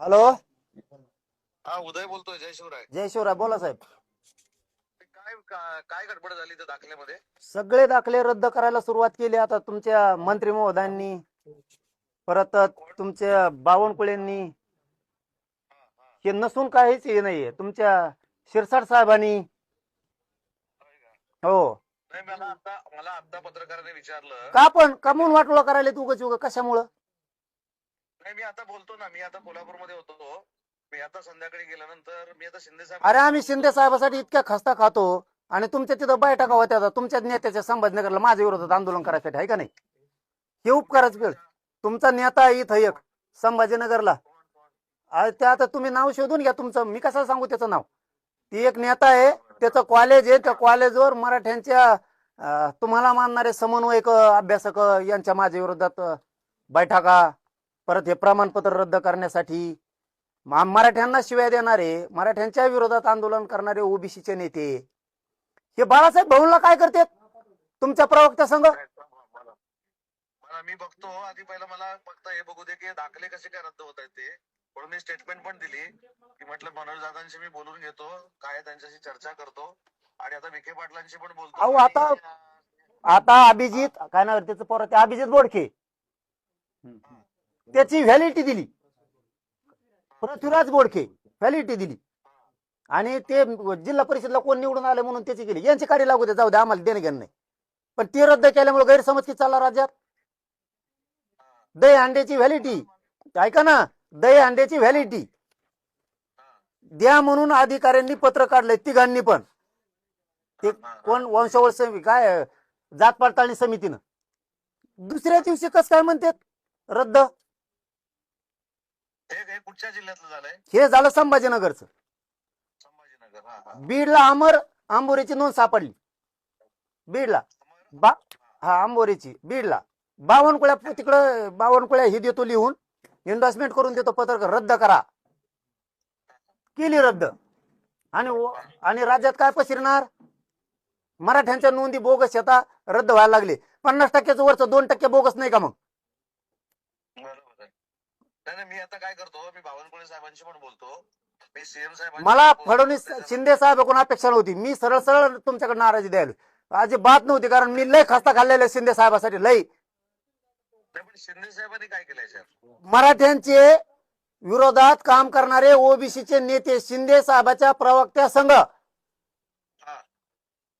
Hello. हा उदय बोलतोय. जय शिवराय. जय शिवराय. बोला साहेब. काय गडबड झाली त्या दाखल्यामध्ये? सगळे दाखले रद्द करायला सुरुवात केली आता तुमच्या मंत्री महोदयांनी, परत तुमच्या बावनकुळेंनी. हे नसून काहीच हे नाहीये तुमच्या शिरसाट साहेबांनी. हो. नाही, मला आता पत्रकाराने विचारलं का पण कमवून वाटोळं करायला तू उगाच कशामुळं? नाही, मी आता बोलतो ना. मी आता कोल्हापूरमध्ये होतो. मी आता संध्याकाळी गेल्यानंतर मी आता शिंदे साहेब. अरे आम्ही शिंदे साहेबासाठी इतक्या खस्ता खातो आणि तुमच्या तिथं बैठका होत्या आता तुमच्याच नेत्याच्या संभाजीनगरला माझ्या विरोधात आंदोलन करायसाठी, आहे का नाही? हे उपकारच वेळ. तुमचा नेता आहे इथं एक संभाजीनगरला. ते आता तुम्ही नाव शोधून घ्या तुमचं, मी कसं सांगू त्याचं नाव. ती एक नेता आहे, त्याचं कॉलेज आहे, त्या कॉलेजवर मराठ्यांच्या तुम्हाला मानणारे समन्वयक अभ्यासक यांच्या माझ्या विरोधात बैठका, परत हे प्रमाणपत्र रद्द करण्यासाठी मराठ्यांना शिव्या देणारे, मराठ्यांच्या विरोधात आंदोलन करणारे ओबीसीचे नेते हे बाळासाहेब भाऊंला काय करतात तुमच्या प्रवक्त्या संघ? मी बघतो आधी. पहिला मला फक्त हे बघू दे की दाखले कसे काय रद्द होत आहेत ते. म्हणून मी स्टेटमेंट पण दिली की म्हटलं मनोज दादांशी मी बोलून घेतो, काय त्यांच्याशी चर्चा करतो आणि आता विखे पाटलांशी पण बोलतो. अहो आता अभिजित काय नाव त्याचं पोरं, ते अभिजित बोडके त्याची व्हॅलिडिटी दिली, पृथ्वीराज बोडके व्हॅलिडिटी दिली आणि ते जिल्हा परिषदला कोण निवडून आले म्हणून त्याची केली. यांची काढी लागू दे, जाऊ दे, आम्हाला देणं घेणं नाही. पण ते रद्द केल्यामुळे गैरसमज किती चालला राज्यात. दही अंड्याची व्हॅलिडिटी, ऐका ना, दही अंड्याची व्हॅलिडिटी द्या म्हणून अधिकाऱ्यांनी पत्र काढलंय तिघांनी पण. ते कोण वंशावळ काय जात पडताळणी समितीनं दुसऱ्या दिवशी कस काय म्हणतात रद्द. हे कुठच्या जिल्ह्यातलं झालंय? हे झालं संभाजीनगरचं. संभाजीनगर. बीडला आंबोरीची नोंद सापडली. बीडला आंबोरीची बीडला बावनकुळ्या, तिकडं बावनकुळ्या ही देतो लिहून, एंडोर्समेंट करून देतो पत्रकार रद्द करा. केली रद्द. आणि राज्यात काय पसरणार? मराठ्यांच्या नोंदी बोगस येता रद्द व्हायला लागले. 50% वरचं 2% बोगस नाही का मग? बरोबर आहे. नाही, मी आता काय करतो, मी बावनकुळे साहेबांशी पण बोलतो. मी सीएम साहेब. मला फडणवीस शिंदे साहेबांकडून अपेक्षा नव्हती. मी सरळ सरळ तुमच्याकडे नाराजी द्यायला अजिबात नव्हती, कारण मी लय खस्ता खाल्लेला शिंदे साहेबासाठी लय. शिंदे साहेबांनी काय केलंय? मराठ्यांचे विरोधात काम करणारे ओबीसीचे नेते शिंदे साहेबाच्या प्रवक्त्या संघ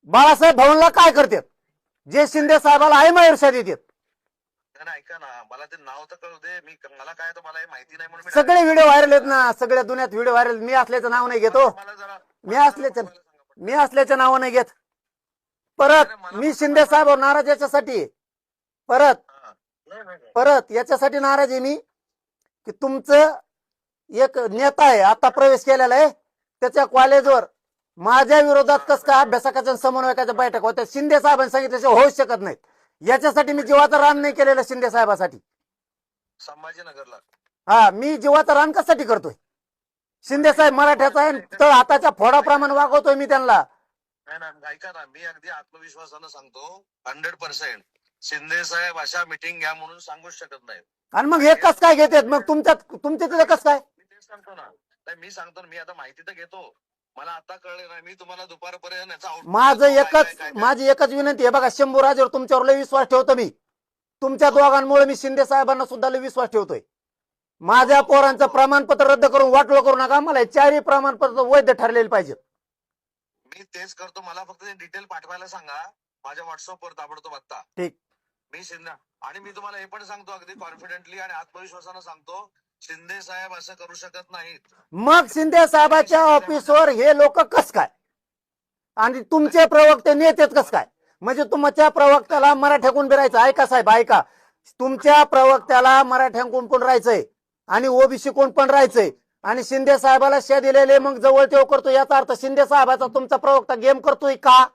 बाळासाहेब भाऊंला काय करतात जे शिंदे साहेबाला आहे ईर्ष्या देतात. ऐका ना, मला ते नाव तर कळू दे. मला काय तर मला माहिती नाही म्हणून सगळे व्हिडिओ व्हायरल आहेत ना, सगळ्या दुनियात व्हिडिओ व्हायरल. मी असल्याचं नाव नाही घेतो, मी असल्याचं नाव नाही घेत. परत मी शिंदे साहेब नाराज याच्यासाठी, परत याच्यासाठी नाराज आहे मी की तुमचं एक नेता आहे आता प्रवेश केलेला आहे, त्याच्या कॉलेजवर माझ्या विरोधात कस काय अभ्यासकाच्या समन्वयकाच्या बैठक होत्या. शिंदे साहेबांनी सांगितल्याशिवाय होऊच शकत नाहीत. याच्यासाठी मी जीवाचं रान नाही केलेलं शिंदे साहेबासाठी. संभाजीनगरला मी जीवाचं रान कशासाठी करतोय? शिंदे साहेब मराठ्याचा आहे तर हाताच्या फोडाप्रमाणे वागवतोय मी त्यांना. नाही, ऐका ना, मी अगदी आत्मविश्वासानं सांगतो 100% शिंदे साहेब अशा मीटिंग घ्या म्हणून सांगूच शकत नाही. आणि मग हे कस काय घेतात मग तुमच्या तिथे कस काय? मी तेच सांगतो ना. मी सांगतो ना, मी आता माहिती तर घेतो. मला आता कळलं नाही. मी तुम्हाला दुपारपर्यंत माझी एकच विनंती आहे बघा, शंभूराजवर तुमच्यावर लय विश्वास ठेवतो मी. तुमच्या दोघांमुळे मी शिंदे साहेबांना सुद्धा लय विश्वास ठेवतोय. माझ्या पोरांचं प्रमाणपत्र रद्द करून वाटलं करू नका. मला 4ही प्रमाणपत्र वैध ठरलेले पाहिजे. मी तेच करतो. मला फक्त डिटेल पाठवायला सांगा माझ्या व्हॉट्सअपवर ताबडतोब आता. ठीक. मी शिंदे आणि मी तुम्हाला हे पण सांगतो अगदी कॉन्फिडेंटली आणि आत्मविश्वासानं सांगतो, शिंदे साहेब असं करू शकत नाहीत. मग शिंदे साहेबाच्या ऑफिसवर हे लोक कस काय आणि तुमचे प्रवक्ते नेतेच कस काय? म्हणजे तुमच्या प्रवक्त्याला मराठ्याकून राहायचं. ऐका साहेब, ऐका, तुमच्या प्रवक्त्याला मराठ्यांकून पण राहायचंय आणि ओबीसी कोण पण राहायचंय आणि शिंदे साहेबाला शे दिलेले मग जवळ तेव करतो. याचा अर्थ शिंदे साहेबाचा तुमचा प्रवक्ता गेम करतोय का?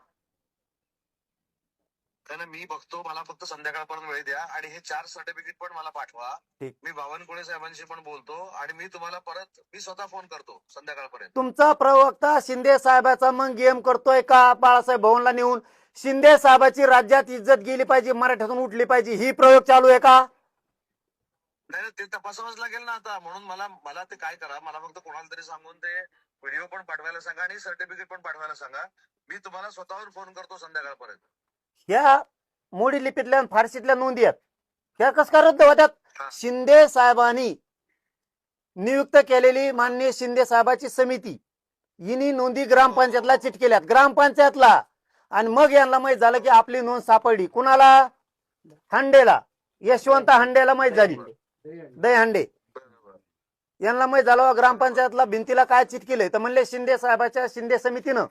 मी बघतो. मला फक्त संध्याकाळपर्यंत वेळ द्या आणि हे 4 सर्टिफिकेट पण मला पाठवा. मी बावनकुळे साहेबांशी पण बोलतो आणि मी तुम्हाला मी स्वतः फोन करतो संध्याकाळपर्यंत. तुमचा प्रवक्ता शिंदे साहेबाचा मग गेम करतोय का? बाळासाहेब भाऊंला नेऊन शिंदे साहेबाची राज्यात इज्जत गेली पाहिजे, मराठ्यातून उठली पाहिजे, ही प्रयोग चालू आहे का? नाही नाही, ते तपासावंच लागेल ना आता. म्हणून मला मला ते काय करा, मला फक्त कोणाला तरी सांगून ते व्हिडिओ पण पाठवायला सांगा आणि सर्टिफिकेट पण पाठवायला सांगा. मी तुम्हाला स्वतःवर फोन करतो संध्याकाळपर्यंत. ह्या मोडी लिपीतल्या आणि फारशीतल्या नोंदी आहेत, ह्या कस काय रद्द होत्यात? हा. शिंदे साहेबांनी नियुक्त केलेली माननीय शिंदे साहेबाची समिती हिनी नोंदी ग्रामपंचायतला चिटकेल्यात, ग्रामपंचायतला. आणि मग यांना माहित झालं की आपली नोंद सापडली. कुणाला? हंडेला, यशवंत हंडेला माहित झाली, दहीहंडे बरोबर. यांना माहित झालं ग्रामपंचायतला भिंतीला काय चिटकिलंय, तर म्हणले शिंदे साहेबाच्या शिंदे समितीनं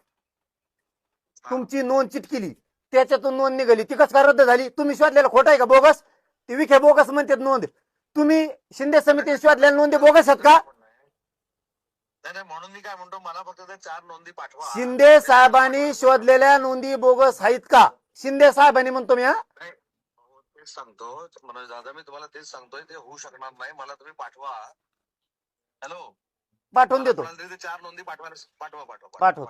तुमची नोंद चिटकिली, त्याच्यातून नोंद निघाली. ती कस काय रद्द झाली? तुम्ही शोधलेलं खोटं आहे का? बोगस? ती विखे बोगस म्हणतात नोंद. तुम्ही शिंदे समिती शोधलेल्या नोंदी बोगस आहेत का? नाही नाही, म्हणून मी काय म्हणतो, मला फक्त ते 4 नोंदी पाठवा. शिंदे साहेबांनी शोधलेल्या नोंदी बोगस आहेत का? शिंदे साहेबांनी म्हणतो मी. नाही, हो, तेच सांगतो मनोज दादा, मी तुम्हाला तेच सांगतोय, ते होऊ शकणार नाही. मला तुम्ही पाठवा. हॅलो, पाठवून देतो. 4 नोंदी पाठवा. पाठव. पाठवा.